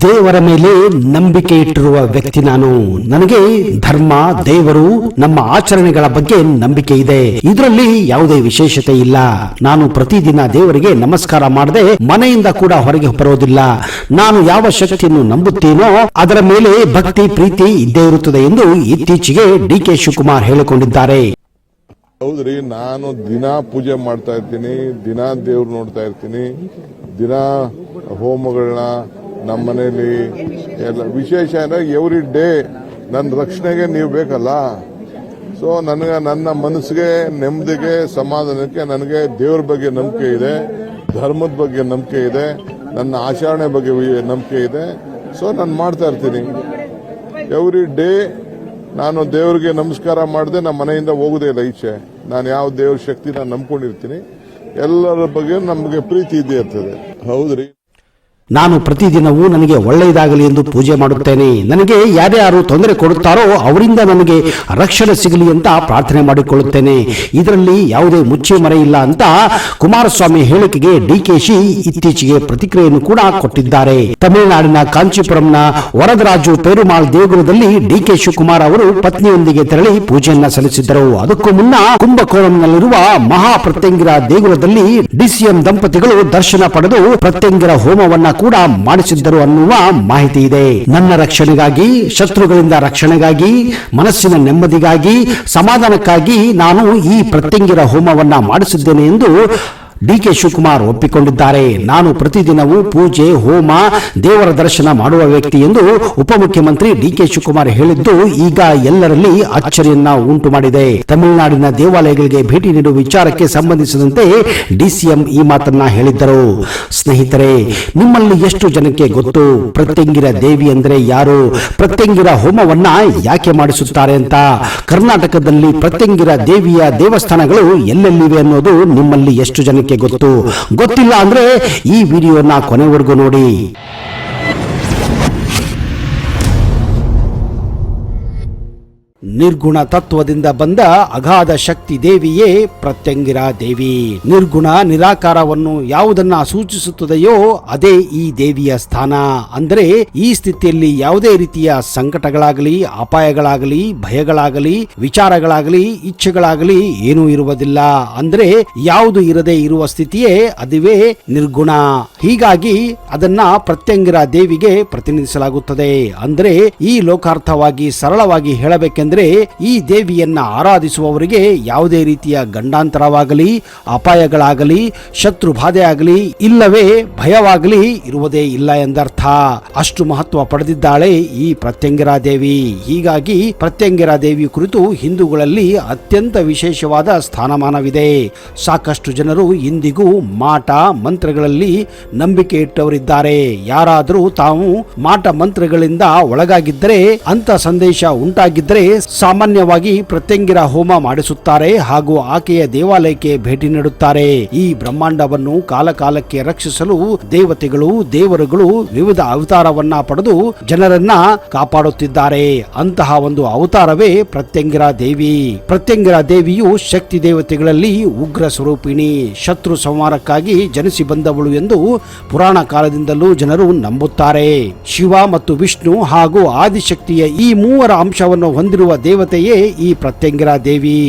ದೇವರ ಮೇಲೆ ನಂಬಿಕೆ ಇಟ್ಟಿರುವ ವ್ಯಕ್ತಿ ನಾನು. ನನಗೆ ಧರ್ಮ, ದೇವರು, ನಮ್ಮ ಆಚರಣೆಗಳ ಬಗ್ಗೆ ನಂಬಿಕೆ ಇದೆ. ಇದರಲ್ಲಿ ಯಾವುದೇ ವಿಶೇಷತೆ ಇಲ್ಲ. ನಾನು ಪ್ರತಿದಿನ ದೇವರಿಗೆ ನಮಸ್ಕಾರ ಮಾಡದೆ ಮನೆಯಿಂದ ಕೂಡ ಹೊರಗೆ ಬರೋದಿಲ್ಲ. ನಾನು ಯಾವ ಶಕ್ತಿಯನ್ನು ನಂಬುತ್ತೇನೋ ಅದರ ಮೇಲೆ ಭಕ್ತಿ, ಪ್ರೀತಿ ಇದ್ದೇ ಇರುತ್ತದೆ ಎಂದು ಇತ್ತೀಚೆಗೆ ಡಿ.ಕೆ. ಶಿವಕುಮಾರ್ ಹೇಳಿಕೊಂಡಿದ್ದಾರೆ. ಹೌದ್ರಿ, ನಾನು ದಿನ ಪೂಜೆ ಮಾಡ್ತಾ ಇರ್ತೀನಿ, ದಿನ ದೇವ್ರು ನೋಡ್ತಾ ಇರ್ತೀನಿ, ದಿನ ಹೋಮಗಳನ್ನ ನಮ್ಮ ಮನೇಲಿ ಎಲ್ಲ. ವಿಶೇಷ ಅಂದ್ರೆ ಎವ್ರಿ ಡೇ ನನ್ನ ರಕ್ಷಣೆಗೆ ನೀವು ಬೇಕಲ್ಲ. ಸೊ ನನಗೆ ನನ್ನ ಮನಸ್ಸಿಗೆ ನೆಮ್ಮದಿಗೆ ಸಮಾಧಾನಕ್ಕೆ ನನಗೆ ದೇವ್ರ ಬಗ್ಗೆ ನಂಬಿಕೆ ಇದೆ, ಧರ್ಮದ ಬಗ್ಗೆ ನಂಬಿಕೆ ಇದೆ, ನನ್ನ ಆಚರಣೆ ಬಗ್ಗೆ ನಂಬಿಕೆ ಇದೆ. ಸೊ ನಾನು ಮಾಡ್ತಾ ಇರ್ತೀನಿ. ಎವ್ರಿ ಡೇ ನಾನು ದೇವ್ರಿಗೆ ನಮಸ್ಕಾರ ಮಾಡದೆ ನಮ್ಮ ಮನೆಯಿಂದ ಹೋಗುದೇ ಇಲ್ಲ ಈಚೆ. ನಾನು ಯಾವ ದೇವ್ರ ಶಕ್ತಿ ನಾನು ನಂಬ್ಕೊಂಡಿರ್ತೀನಿ. ಎಲ್ಲರ ಬಗ್ಗೆ ನಮಗೆ ಪ್ರೀತಿ ಇದ್ದೇ ಇರ್ತದೆ. ಹೌದ್ರಿ, ನಾನು ಪ್ರತಿದಿನವೂ ನನಗೆ ಒಳ್ಳೆಯದಾಗಲಿ ಎಂದು ಪೂಜೆ ಮಾಡುತ್ತೇನೆ. ನನಗೆ ಯಾರ್ಯಾರು ತೊಂದರೆ ಕೊಡುತ್ತಾರೋ ಅವರಿಂದ ನನಗೆ ರಕ್ಷಣೆ ಸಿಗಲಿ ಅಂತ ಪ್ರಾರ್ಥನೆ ಮಾಡಿಕೊಳ್ಳುತ್ತೇನೆ. ಇದರಲ್ಲಿ ಯಾವುದೇ ಮುಚ್ಚೆ ಮರೆ ಇಲ್ಲ ಅಂತ ಕುಮಾರಸ್ವಾಮಿ ಹೇಳಿಕೆಗೆ ಡಿ.ಕೆ.ಶಿ ಇತ್ತೀಚೆಗೆ ಪ್ರತಿಕ್ರಿಯೆಯನ್ನು ಕೂಡ ಕೊಟ್ಟಿದ್ದಾರೆ. ತಮಿಳುನಾಡಿನ ಕಾಂಚೀಪುರಂನ ವರದರಾಜು ಪೆರುಮಾಳ್ ದೇಗುಲದಲ್ಲಿ ಡಿ.ಕೆ. ಶಿವಕುಮಾರ್ ಅವರು ಪತ್ನಿಯೊಂದಿಗೆ ತೆರಳಿ ಪೂಜೆಯನ್ನ ಸಲ್ಲಿಸಿದ್ದರು. ಅದಕ್ಕೂ ಮುನ್ನ ಕುಂಭಕೋಣಂನಲ್ಲಿರುವ ಮಹಾ ಪ್ರತ್ಯಂಗಿರ ದೇಗುಲದಲ್ಲಿ ಡಿಸಿಎಂ ದಂಪತಿಗಳು ದರ್ಶನ ಪಡೆದು ಪ್ರತ್ಯಂಗಿರ ಹೋಮವನ್ನ ಕೂಡ ಮಾಡಿಸಿದ್ದರು ಅನ್ನುವ ಮಾಹಿತಿ ಇದೆ. ನನ್ನ ರಕ್ಷಣೆಗಾಗಿ, ಶತ್ರುಗಳಿಂದ ರಕ್ಷಣೆಗಾಗಿ, ಮನಸ್ಸಿನ ನೆಮ್ಮದಿಗಾಗಿ, ಸಮಾಧಾನಕ್ಕಾಗಿ ನಾನು ಈ ಪ್ರತ್ಯಂಗಿರ ಹೋಮವನ್ನ ಮಾಡಿಸಿದ್ದೇನೆ ಎಂದು ಡಿ.ಕೆ. ಶಿವಕುಮಾರ್ ಒಪ್ಪಿಕೊಂಡಿದ್ದಾರೆ. ನಾನು ಪ್ರತಿದಿನವೂ ಪೂಜೆ, ಹೋಮ, ದೇವರ ದರ್ಶನ ಮಾಡುವ ವ್ಯಕ್ತಿ ಎಂದು ಉಪಮುಖ್ಯಮಂತ್ರಿ ಡಿ.ಕೆ. ಶಿವಕುಮಾರ್ ಹೇಳಿದ್ದು ಈಗ ಎಲ್ಲರಲ್ಲಿ ಅಚ್ಚರಿಯನ್ನ ಉಂಟು ಮಾಡಿದೆ. ತಮಿಳುನಾಡಿನ ದೇವಾಲಯಗಳಿಗೆ ಭೇಟಿ ನೀಡುವ ವಿಚಾರಕ್ಕೆ ಸಂಬಂಧಿಸಿದಂತೆ ಡಿಸಿಎಂ ಈ ಮಾತನ್ನ ಹೇಳಿದ್ದರು. ಸ್ನೇಹಿತರೆ, ನಿಮ್ಮಲ್ಲಿ ಎಷ್ಟು ಜನಕ್ಕೆ ಗೊತ್ತು ಪ್ರತ್ಯಂಗಿರ ದೇವಿ ಅಂದ್ರೆ ಯಾರು, ಪ್ರತ್ಯಂಗಿರ ಹೋಮವನ್ನ ಯಾಕೆ ಮಾಡಿಸುತ್ತಾರೆ ಅಂತ? ಕರ್ನಾಟಕದಲ್ಲಿ ಪ್ರತ್ಯಂಗಿರ ದೇವಿಯ ದೇವಸ್ಥಾನಗಳು ಎಲ್ಲೆಲ್ಲಿವೆ ಅನ್ನೋದು ನಿಮ್ಮಲ್ಲಿ ಎಷ್ಟು ಜನಕ್ಕೆ ಗೊತ್ತಿಲ್ಲ ಅಂದ್ರೆ ಈ ವಿಡಿಯೋನ ಕೊನೆವರೆಗೂ ನೋಡಿ. ನಿರ್ಗುಣ ತತ್ವದಿಂದ ಬಂದ ಅಗಾಧ ಶಕ್ತಿ ದೇವಿಯೇ ಪ್ರತ್ಯಂಗಿರ ದೇವಿ. ನಿರ್ಗುಣ ನಿರಾಕಾರವನ್ನು ಯಾವುದನ್ನ ಸೂಚಿಸುತ್ತದೆಯೋ ಅದೇ ಈ ದೇವಿಯ ಸ್ಥಾನ. ಅಂದರೆ ಈ ಸ್ಥಿತಿಯಲ್ಲಿ ಯಾವುದೇ ರೀತಿಯ ಸಂಕಟಗಳಾಗಲಿ, ಅಪಾಯಗಳಾಗಲಿ, ಭಯಗಳಾಗಲಿ, ವಿಚಾರಗಳಾಗಲಿ, ಇಚ್ಛೆಗಳಾಗಲಿ ಏನೂ ಇರುವುದಿಲ್ಲ. ಅಂದ್ರೆ ಯಾವುದು ಇರದೇ ಇರುವ ಸ್ಥಿತಿಯೇ ಅದುವೇ ನಿರ್ಗುಣ. ಹೀಗಾಗಿ ಅದನ್ನ ಪ್ರತ್ಯಂಗಿರ ದೇವಿಗೆ ಪ್ರತಿನಿಧಿಸಲಾಗುತ್ತದೆ. ಅಂದ್ರೆ ಈ ಲೋಕಾರ್ಥವಾಗಿ ಸರಳವಾಗಿ ಹೇಳಬೇಕೆಂದ್ರೆ ಈ ದೇವಿಯನ್ನ ಆರಾಧಿಸುವವರಿಗೆ ಯಾವುದೇ ರೀತಿಯ ಗಂಡಾಂತರವಾಗಲಿ, ಅಪಾಯಗಳಾಗಲಿ, ಶತ್ರು ಬಾಧೆ ಆಗಲಿ, ಇಲ್ಲವೇ ಭಯವಾಗಲಿ ಇರುವುದೇ ಇಲ್ಲ ಎಂದರ್ಥ. ಅಷ್ಟು ಮಹತ್ವ ಪಡೆದಿದ್ದಾಳೆ ಈ ಪ್ರತ್ಯಂಗಿರ ದೇವಿ. ಹೀಗಾಗಿ ಪ್ರತ್ಯಂಗಿರ ದೇವಿ ಕುರಿತು ಹಿಂದೂಗಳಲ್ಲಿ ಅತ್ಯಂತ ವಿಶೇಷವಾದ ಸ್ಥಾನಮಾನವಿದೆ. ಸಾಕಷ್ಟು ಜನರು ಇಂದಿಗೂ ಮಾಟ ಮಂತ್ರಗಳಲ್ಲಿ ನಂಬಿಕೆ ಇಟ್ಟವರಿದ್ದಾರೆ. ಯಾರಾದರೂ ತಾವು ಮಾಟ ಮಂತ್ರಗಳಿಂದ ಒಳಗಾಗಿದ್ದರೆ, ಅಂತ ಸಂದೇಶ ಉಂಟಾಗಿದ್ದರೆ ಸಾಮಾನ್ಯವಾಗಿ ಪ್ರತ್ಯಂಗಿರ ಹೋಮ ಮಾಡಿಸುತ್ತಾರೆ ಹಾಗೂ ಆಕೆಯ ದೇವಾಲಯಕ್ಕೆ ಭೇಟಿ ನೀಡುತ್ತಾರೆ. ಈ ಬ್ರಹ್ಮಾಂಡವನ್ನು ಕಾಲಕಾಲಕ್ಕೆ ರಕ್ಷಿಸಲು ದೇವತೆಗಳು, ದೇವರುಗಳು ವಿವಿಧ ಅವತಾರವನ್ನ ಪಡೆದು ಜನರನ್ನ ಕಾಪಾಡುತ್ತಿದ್ದಾರೆ. ಅಂತಹ ಒಂದು ಅವತಾರವೇ ಪ್ರತ್ಯಂಗಿರ ದೇವಿ. ಪ್ರತ್ಯಂಗಿರ ದೇವಿಯು ಶಕ್ತಿ ದೇವತೆಗಳಲ್ಲಿ ಉಗ್ರ ಸ್ವರೂಪಿಣಿ, ಶತ್ರು ಸಂಹಾರಕ್ಕಾಗಿ ಜನಿಸಿ ಬಂದವಳು ಎಂದು ಪುರಾಣ ಕಾಲದಿಂದಲೂ ಜನರು ನಂಬುತ್ತಾರೆ. ಶಿವ ಮತ್ತು ವಿಷ್ಣು ಹಾಗೂ ಆದಿಶಕ್ತಿಯ ಈ ಮೂವರ ಅಂಶವನ್ನು ಹೊಂದಿರುವ ದೇವತೆಯೇ ಈ ಪ್ರತ್ಯಂಗಿರ ದೇವಿ.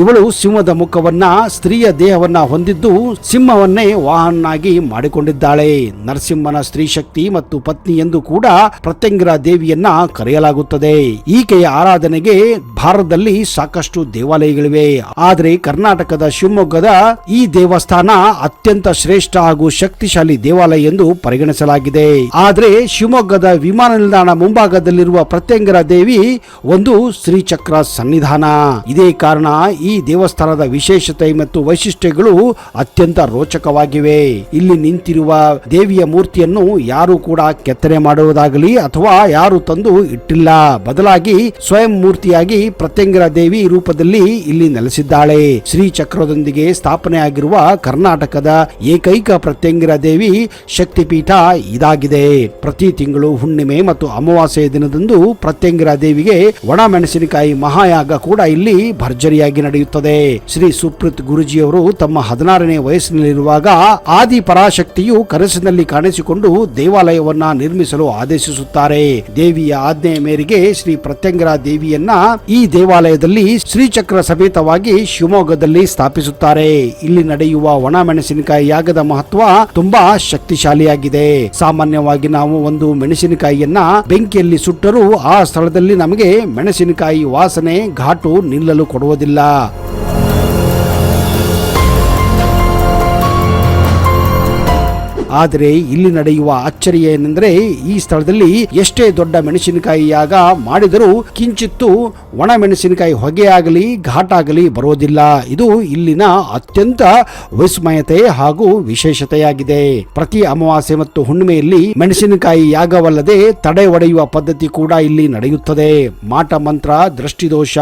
ಇವಳು ಸಿಂಹದ ಮುಖವನ್ನ, ಸ್ತ್ರೀಯ ದೇಹವನ್ನ ಹೊಂದಿದ್ದು ಸಿಂಹವನ್ನೇ ವಾಹನನಾಗಿ ಮಾಡಿಕೊಂಡಿದ್ದಾಳೆ. ನರಸಿಂಹನ ಸ್ತ್ರೀ ಶಕ್ತಿ ಮತ್ತು ಪತ್ನಿ ಎಂದು ಕೂಡ ಪ್ರತ್ಯಂಗಿರ ದೇವಿಯನ್ನ ಕರೆಯಲಾಗುತ್ತದೆ. ಈಕೆಯ ಆರಾಧನೆಗೆ ಭಾರತದಲ್ಲಿ ಸಾಕಷ್ಟು ದೇವಾಲಯಗಳಿವೆ. ಆದರೆ ಕರ್ನಾಟಕದ ಶಿವಮೊಗ್ಗದ ಈ ದೇವಸ್ಥಾನ ಅತ್ಯಂತ ಶ್ರೇಷ್ಠ ಹಾಗೂ ಶಕ್ತಿಶಾಲಿ ದೇವಾಲಯ ಎಂದು ಪರಿಗಣಿಸಲಾಗಿದೆ. ಆದರೆ ಶಿವಮೊಗ್ಗದ ವಿಮಾನ ನಿಲ್ದಾಣ ಮುಂಭಾಗದಲ್ಲಿರುವ ಪ್ರತ್ಯಂಗಿರ ದೇವಿ ಒಂದು ಶ್ರೀಚಕ್ರ ಸನ್ನಿಧಾನ. ಇದೇ ಕಾರಣ ಈ ದೇವಸ್ಥಾನದ ವಿಶೇಷತೆ ಮತ್ತು ವೈಶಿಷ್ಟ್ಯಗಳು ಅತ್ಯಂತ ರೋಚಕವಾಗಿವೆ. ಇಲ್ಲಿ ನಿಂತಿರುವ ದೇವಿಯ ಮೂರ್ತಿಯನ್ನು ಯಾರು ಕೂಡ ಕೆತ್ತನೆ ಮಾಡುವುದಾಗಲಿ ಅಥವಾ ಯಾರು ತಂದು ಇಟ್ಟಿಲ್ಲ. ಬದಲಾಗಿ ಸ್ವಯಂ ಮೂರ್ತಿಯಾಗಿ ಪ್ರತ್ಯಂಗಿರ ದೇವಿ ರೂಪದಲ್ಲಿ ಇಲ್ಲಿ ನೆಲೆಸಿದ್ದಾಳೆ. ಶ್ರೀಚಕ್ರದೊಂದಿಗೆ ಸ್ಥಾಪನೆಯಾಗಿರುವ ಕರ್ನಾಟಕದ ಏಕೈಕ ಪ್ರತ್ಯಂಗಿರ ದೇವಿ ಶಕ್ತಿಪೀಠ ಇದಾಗಿದೆ. ಪ್ರತಿ ತಿಂಗಳು ಹುಣ್ಣಿಮೆ ಮತ್ತು ಅಮಾವಾಸ್ಯೆಯ ದಿನದಂದು ಪ್ರತ್ಯಂಗಿರ ದೇವಿಗೆ ಒಣ ಮೆಣಸಿನಕಾಯಿ ಮಹಾಯಾಗ ಕೂಡ ಇಲ್ಲಿ ಭರ್ಜರಿಯಾಗಿ ನಡೆಯುತ್ತದೆ. ಶ್ರೀ ಸುಪ್ರೀತ್ ಗುರುಜಿಯವರು ತಮ್ಮ 16ನೇ ವಯಸ್ಸಿನಲ್ಲಿರುವಾಗ ಆದಿ ಪರಾಶಕ್ತಿಯು ಕನಸಿನಲ್ಲಿ ಕಾಣಿಸಿಕೊಂಡು ದೇವಾಲಯವನ್ನ ನಿರ್ಮಿಸಲು ಆದೇಶಿಸುತ್ತಾರೆ. ದೇವಿಯ ಆಜ್ಞೆಯ ಮೇರೆಗೆ ಶ್ರೀ ಪ್ರತ್ಯಂಗರಾ ದೇವಿಯನ್ನ ಈ ದೇವಾಲಯದಲ್ಲಿ ಶ್ರೀಚಕ್ರ ಸಮೇತವಾಗಿ ಶಿವಮೊಗ್ಗದಲ್ಲಿ ಸ್ಥಾಪಿಸುತ್ತಾರೆ. ಇಲ್ಲಿ ನಡೆಯುವ ಒಣ ಮೆಣಸಿನಕಾಯಿ ಯಾಗದ ಮಹತ್ವ ತುಂಬಾ ಶಕ್ತಿಶಾಲಿಯಾಗಿದೆ. ಸಾಮಾನ್ಯವಾಗಿ ನಾವು ಒಂದು ಮೆಣಸಿನಕಾಯಿಯನ್ನ ಬೆಂಕಿಯಲ್ಲಿ ಸುಟ್ಟರೂ ಆ ಸ್ಥಳದಲ್ಲಿ ನಮಗೆ ಮೆಣಸಿನಕಾಯಿ ವಾಸನೆ ಘಾಟು ನಿಲ್ಲಲು ಕೊಡುವುದಿಲ್ಲ. ಆದರೆ ಇಲ್ಲಿ ನಡೆಯುವ ಆಶ್ಚರ್ಯ ಏನೆಂದರೆ ಈ ಸ್ಥಳದಲ್ಲಿ ಎಷ್ಟೇ ದೊಡ್ಡ ಮೆಣಸಿನಕಾಯಿ ಯಾಗ ಮಾಡಿದರೂ ಕಿಂಚಿತ್ತು ಒಣ ಮೆಣಸಿನಕಾಯಿ ಹೊಗೆಯಾಗಲಿ ಘಾಟಾಗಲಿ ಬರೋದಿಲ್ಲ. ಇದು ಇಲ್ಲಿನ ಅತ್ಯಂತ ವಿಸ್ಮಯತೆ ಹಾಗೂ ವಿಶೇಷತೆಯಾಗಿದೆ. ಪ್ರತಿ ಅಮಾವಾಸ್ಯೆ ಮತ್ತು ಹುಣ್ಣಿಮೆಯಲ್ಲಿ ಮೆಣಸಿನಕಾಯಿ ಯಾಗವಲ್ಲದೆ ತಡೆ ಒಡೆಯುವ ಪದ್ಧತಿ ಕೂಡ ಇಲ್ಲಿ ನಡೆಯುತ್ತದೆ. ಮಾಟ ಮಂತ್ರ, ದೃಷ್ಟಿದೋಷ,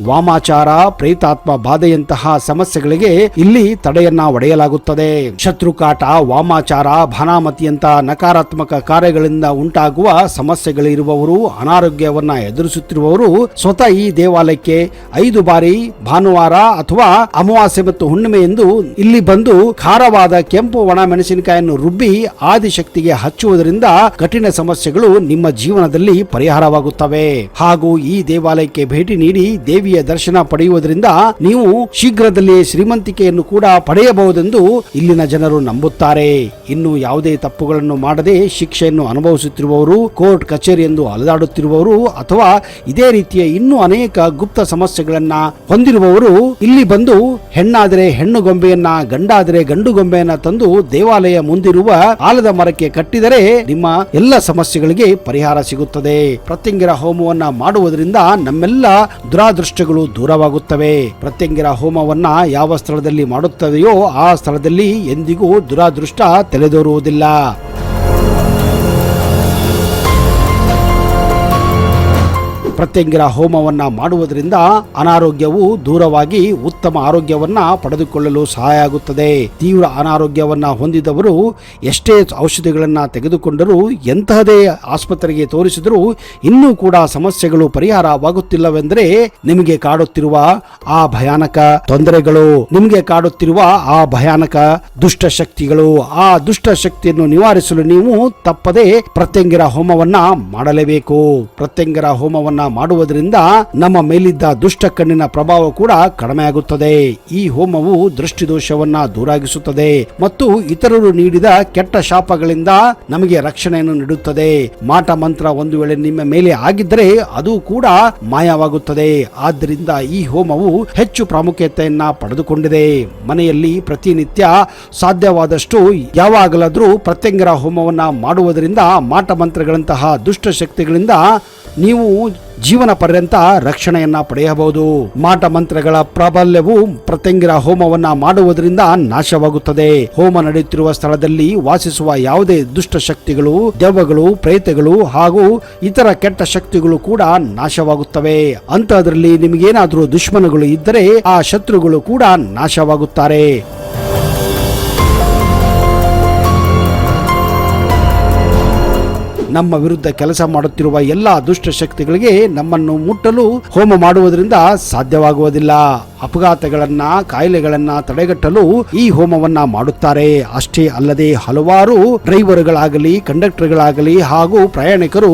ವಾಮಾಚಾರ, ಪ್ರೇತಾತ್ಮ ಬಾಧೆಯಂತಹ ಸಮಸ್ಯೆಗಳಿಗೆ ಇಲ್ಲಿ ತಡೆಯನ್ನ ಒಡೆಯಲಾಗುತ್ತದೆ. ಶತ್ರುಕಾಟ, ವಾಮಾಚಾರ, ಭಾನಾಮತಿಯಂತ ನಕಾರಾತ್ಮಕ ಕಾರ್ಯಗಳಿಂದ ಉಂಟಾಗುವ ಸಮಸ್ಯೆಗಳಿರುವವರು, ಅನಾರೋಗ್ಯವನ್ನ ಎದುರಿಸುತ್ತಿರುವವರು ಸ್ವತಃ ಈ ದೇವಾಲಯಕ್ಕೆ 5 ಬಾರಿ ಭಾನುವಾರ ಅಥವಾ ಅಮಾವಾಸ್ಯೆ ಮತ್ತು ಹುಣ್ಣಿಮೆ ಎಂದು ಇಲ್ಲಿ ಬಂದು ಖಾರವಾದ ಕೆಂಪು ಒಣ ಮೆಣಸಿನಕಾಯಿಯನ್ನು ರುಬ್ಬಿ ಆದಿಶಕ್ತಿಗೆ ಹಚ್ಚುವುದರಿಂದ ಕಠಿಣ ಸಮಸ್ಯೆಗಳು ನಿಮ್ಮ ಜೀವನದಲ್ಲಿ ಪರಿಹಾರವಾಗುತ್ತವೆ. ಹಾಗೂ ಈ ದೇವಾಲಯಕ್ಕೆ ಭೇಟಿ ನೀಡಿ ದೇವಿಯ ದರ್ಶನ ಪಡೆಯುವುದರಿಂದ ನೀವು ಶೀಘ್ರದಲ್ಲಿಯೇ ಶ್ರೀಮಂತಿಕೆಯನ್ನು ಕೂಡ ಪಡೆಯಬಹುದೆಂದು ಇಲ್ಲಿನ ಜನರು ನಂಬುತ್ತಾರೆ. ಇನ್ನು ಯಾವುದೇ ತಪ್ಪುಗಳನ್ನು ಮಾಡದೆ ಶಿಕ್ಷೆಯನ್ನು ಅನುಭವಿಸುತ್ತಿರುವವರು, ಕೋರ್ಟ್ ಕಚೇರಿ ಎಂದು ಅಲೆದಾಡುತ್ತಿರುವವರು ಅಥವಾ ಇದೇ ರೀತಿಯ ಇನ್ನೂ ಅನೇಕ ಗುಪ್ತ ಸಮಸ್ಯೆಗಳನ್ನ ಹೊಂದಿರುವವರು ಇಲ್ಲಿ ಬಂದು ಹೆಣ್ಣಾದರೆ ಹೆಣ್ಣು ಗೊಂಬೆಯನ್ನ, ಗಂಡಾದರೆ ಗಂಡು ಗೊಂಬೆಯನ್ನ ತಂದು ದೇವಾಲಯ ಮುಂದಿರುವ ಆಲದ ಮರಕ್ಕೆ ಕಟ್ಟಿದರೆ ನಿಮ್ಮ ಎಲ್ಲ ಸಮಸ್ಯೆಗಳಿಗೆ ಪರಿಹಾರ ಸಿಗುತ್ತದೆ. ಪ್ರತ್ಯಂಗಿರ ಹೋಮವನ್ನ ಮಾಡುವುದರಿಂದ ನಮ್ಮೆಲ್ಲ ದುರಾದೃಷ್ಟಗಳು ದೂರವಾಗುತ್ತವೆ. ಪ್ರತ್ಯಂಗಿರ ಹೋಮವನ್ನ ಯಾವ ಸ್ಥಳದಲ್ಲಿ ಮಾಡುತ್ತದೆಯೋ ಆ ಸ್ಥಳದಲ್ಲಿ ಎಂದಿಗೂ ದುರಾದೃಷ್ಟ ತಲೆದೋರುವುದಿಲ್ಲ. ಪ್ರತ್ಯಂಗಿರ ಹೋಮವನ್ನ ಮಾಡುವುದರಿಂದ ಅನಾರೋಗ್ಯವು ದೂರವಾಗಿ ಉತ್ತಮ ಆರೋಗ್ಯವನ್ನ ಪಡೆದುಕೊಳ್ಳಲು ಸಹಾಯ ಆಗುತ್ತದೆ. ತೀವ್ರ ಅನಾರೋಗ್ಯವನ್ನ ಹೊಂದಿದವರು ಎಷ್ಟೇ ಔಷಧಿಗಳನ್ನ ತೆಗೆದುಕೊಂಡರೂ, ಎಂತಹದೇ ಆಸ್ಪತ್ರೆಗೆ ತೋರಿಸಿದರೂ ಇನ್ನೂ ಕೂಡ ಸಮಸ್ಯೆಗಳು ಪರಿಹಾರವಾಗುತ್ತಿಲ್ಲವೆಂದರೆ ನಿಮಗೆ ಕಾಡುತ್ತಿರುವ ಆ ಭಯಾನಕ ತೊಂದರೆಗಳು, ನಿಮಗೆ ಕಾಡುತ್ತಿರುವ ಆ ಭಯಾನಕ ದುಷ್ಟಶಕ್ತಿಗಳು. ಆ ದುಷ್ಟಶಕ್ತಿಯನ್ನು ನಿವಾರಿಸಲು ನೀವು ತಪ್ಪದೆ ಪ್ರತ್ಯಂಗಿರ ಹೋಮವನ್ನ ಮಾಡಲೇಬೇಕು. ಪ್ರತ್ಯಂಗಿರ ಹೋಮವನ್ನ ಮಾಡುವುದರಿಂದ ನಮ್ಮ ಮೇಲಿದ್ದ ದುಷ್ಟ ಕಣ್ಣಿನ ಪ್ರಭಾವ ಕೂಡ ಕಡಿಮೆಯಾಗುತ್ತದೆ. ಈ ಹೋಮವು ದೃಷ್ಟಿದೋಷವನ್ನ ದೂರಾಗಿಸುತ್ತದೆ ಮತ್ತು ಇತರರು ನೀಡಿದ ಕೆಟ್ಟ ಶಾಪಗಳಿಂದ ನಮಗೆ ರಕ್ಷಣೆಯನ್ನು ನೀಡುತ್ತದೆ. ಮಾಟ ಮಂತ್ರ ಒಂದು ವೇಳೆ ನಿಮ್ಮ ಮೇಲೆ ಆಗಿದ್ದರೆ ಅದು ಕೂಡ ಮಾಯವಾಗುತ್ತದೆ. ಆದ್ದರಿಂದ ಈ ಹೋಮವು ಹೆಚ್ಚು ಪ್ರಾಮುಖ್ಯತೆಯನ್ನ ಪಡೆದುಕೊಂಡಿದೆ. ಮನೆಯಲ್ಲಿ ಪ್ರತಿನಿತ್ಯ ಸಾಧ್ಯವಾದಷ್ಟು ಯಾವಾಗಲಾದರೂ ಪ್ರತ್ಯಂಗಿರ ಹೋಮವನ್ನ ಮಾಡುವುದರಿಂದ ಮಾಟ ಮಂತ್ರಗಳಂತಹ ದುಷ್ಟ ಶಕ್ತಿಗಳಿಂದ ನೀವು ಜೀವನ ಪರ್ಯಂತ ರಕ್ಷಣೆಯನ್ನ ಪಡೆಯಬಹುದು. ಮಾಟ ಮಂತ್ರಗಳ ಪ್ರಾಬಲ್ಯವು ಪ್ರತ್ಯಂಗಿರ ಹೋಮವನ್ನ ಮಾಡುವುದರಿಂದ ನಾಶವಾಗುತ್ತದೆ. ಹೋಮ ನಡೆಯುತ್ತಿರುವ ಸ್ಥಳದಲ್ಲಿ ವಾಸಿಸುವ ಯಾವುದೇ ದುಷ್ಟ ಶಕ್ತಿಗಳು, ದೆವ್ವಗಳು, ಪ್ರೇತಗಳು ಹಾಗೂ ಇತರ ಕೆಟ್ಟ ಶಕ್ತಿಗಳು ಕೂಡ ನಾಶವಾಗುತ್ತವೆ. ಅಂತಹದ್ರಲ್ಲಿ ನಿಮಗೇನಾದರೂ ದುಶ್ಮನಗಳು ಇದ್ದರೆ ಆ ಶತ್ರುಗಳು ಕೂಡ ನಾಶವಾಗುತ್ತಾರೆ. ನಮ್ಮ ವಿರುದ್ಧ ಕೆಲಸ ಮಾಡುತ್ತಿರುವ ಎಲ್ಲಾ ದುಷ್ಟ ಶಕ್ತಿಗಳಿಗೆ ನಮ್ಮನ್ನು ಮುಟ್ಟಲು ಹೋಮ ಮಾಡುವುದರಿಂದ ಸಾಧ್ಯವಾಗುವುದಿಲ್ಲ. ಅಪಘಾತಗಳನ್ನ, ಕಾಯಿಲೆಗಳನ್ನ ತಡೆಗಟ್ಟಲು ಈ ಹೋಮವನ್ನ ಮಾಡುತ್ತಾರೆ. ಅಷ್ಟೇ ಅಲ್ಲದೆ ಹಲವಾರು ಡ್ರೈವರ್ಗಳಾಗಲಿ, ಕಂಡಕ್ಟರ್ಗಳಾಗಲಿ ಹಾಗೂ ಪ್ರಯಾಣಿಕರು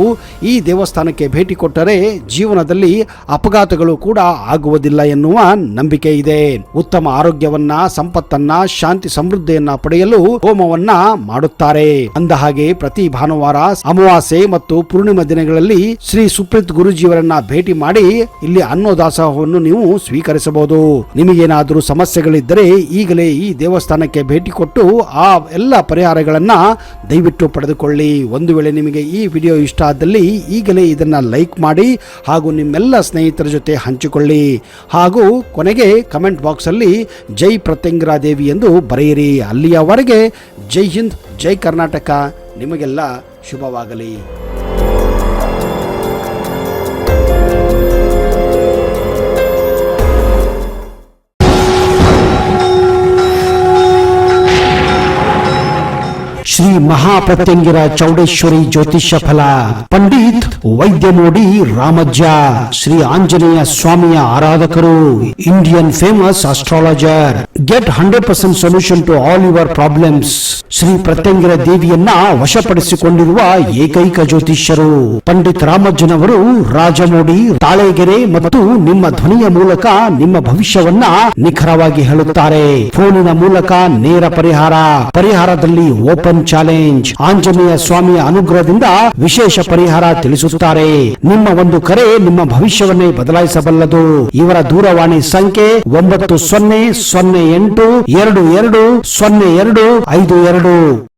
ಈ ದೇವಸ್ಥಾನಕ್ಕೆ ಭೇಟಿ ಕೊಟ್ಟರೆ ಜೀವನದಲ್ಲಿ ಅಪಘಾತಗಳು ಕೂಡ ಆಗುವುದಿಲ್ಲ ಎನ್ನುವ ನಂಬಿಕೆ ಇದೆ. ಉತ್ತಮ ಆರೋಗ್ಯವನ್ನ, ಸಂಪತ್ತನ್ನ, ಶಾಂತಿ ಸಮೃದ್ಧಿಯನ್ನ ಪಡೆಯಲು ಹೋಮವನ್ನ ಮಾಡುತ್ತಾರೆ. ಅಂದಹಾಗೆ ಪ್ರತಿ ಭಾನುವಾರ, ಅಮಾವಾಸ್ಯೆ ಮತ್ತು ಪೂರ್ಣಿಮಾ ದಿನಗಳಲ್ಲಿ ಶ್ರೀ ಸುಪ್ರೀತ್ ಗುರುಜಿಯವರನ್ನ ಭೇಟಿ ಮಾಡಿ ಇಲ್ಲಿ ಅನ್ನದಾಸೋಹವನ್ನು ನೀವು ಸ್ವೀಕರಿಸಬಹುದು. ನಿಮಗೇನಾದರೂ ಸಮಸ್ಯೆಗಳಿದ್ದರೆ ಈಗಲೇ ಈ ದೇವಸ್ಥಾನಕ್ಕೆ ಭೇಟಿ ಕೊಟ್ಟು ಆ ಎಲ್ಲ ಪರಿಹಾರಗಳನ್ನ ದಯವಿಟ್ಟು ಪಡೆದುಕೊಳ್ಳಿ. ಒಂದು ವೇಳೆ ನಿಮಗೆ ಈ ವಿಡಿಯೋ ಇಷ್ಟ ಆದಲ್ಲಿ ಈಗಲೇ ಇದನ್ನ ಲೈಕ್ ಮಾಡಿ ಹಾಗೂ ನಿಮ್ಮೆಲ್ಲ ಸ್ನೇಹಿತರ ಜೊತೆ ಹಂಚಿಕೊಳ್ಳಿ. ಹಾಗೂ ಕೊನೆಗೆ ಕಮೆಂಟ್ ಬಾಕ್ಸ್ ಅಲ್ಲಿ ಜೈ ಪ್ರತ್ಯಂಗಿರಾ ದೇವಿ ಎಂದು ಬರೆಯಿರಿ. ಅಲ್ಲಿಯವರೆಗೆ ಜೈ ಹಿಂದ್, ಜೈ ಕರ್ನಾಟಕ. ನಿಮಗೆಲ್ಲ ಶುಭವಾಗಲಿ. ಶ್ರೀ ಮಹಾಪ್ರತ್ಯಂಗಿರ ಚೌಡೇಶ್ವರಿ ಜ್ಯೋತಿಷ್ಯ ಫಲ, ಪಂಡಿತ್ ವೈದ್ಯಮೋಡಿ ರಾಮಜ್ಜ, ಶ್ರೀ ಆಂಜನೇಯ ಸ್ವಾಮಿಯ ಆರಾಧಕರು, Indian famous astrologer. Get 100% solution to all your problems. Shri Pratyangira ದೇವಿಯನ್ನ ವಶಪಡಿಸಿಕೊಂಡಿರುವ ಏಕೈಕ ಜ್ಯೋತಿಷ್ಯರು ಪಂಡಿತ್ ರಾಮಜ್ಜನವರು, ರಾಜಮೋಡಿ, ತಾಳೆಗೆರೆ ಮತ್ತು ನಿಮ್ಮ ಧ್ವನಿಯ ಮೂಲಕ ನಿಮ್ಮ ಭವಿಷ್ಯವನ್ನ ನಿಖರವಾಗಿ ಹೇಳುತ್ತಾರೆ. ಫೋನಿನ ಮೂಲಕ ನೇರ ಪರಿಹಾರದಲ್ಲಿ ಓಪನ್ ಚಾಲೆಂಜ್. ಆಂಜನೇಯ ಸ್ವಾಮಿಯ ಅನುಗ್ರಹದಿಂದ ವಿಶೇಷ ಪರಿಹಾರ ತಿಳಿಸುತ್ತಾರೆ. ನಿಮ್ಮ ಒಂದು ಕರೆ ನಿಮ್ಮ ಭವಿಷ್ಯವನ್ನೇ ಬದಲಾಯಿಸಬಲ್ಲದು. ಇವರ ದೂರವಾಣಿ ಸಂಖ್ಯೆ 9008220252.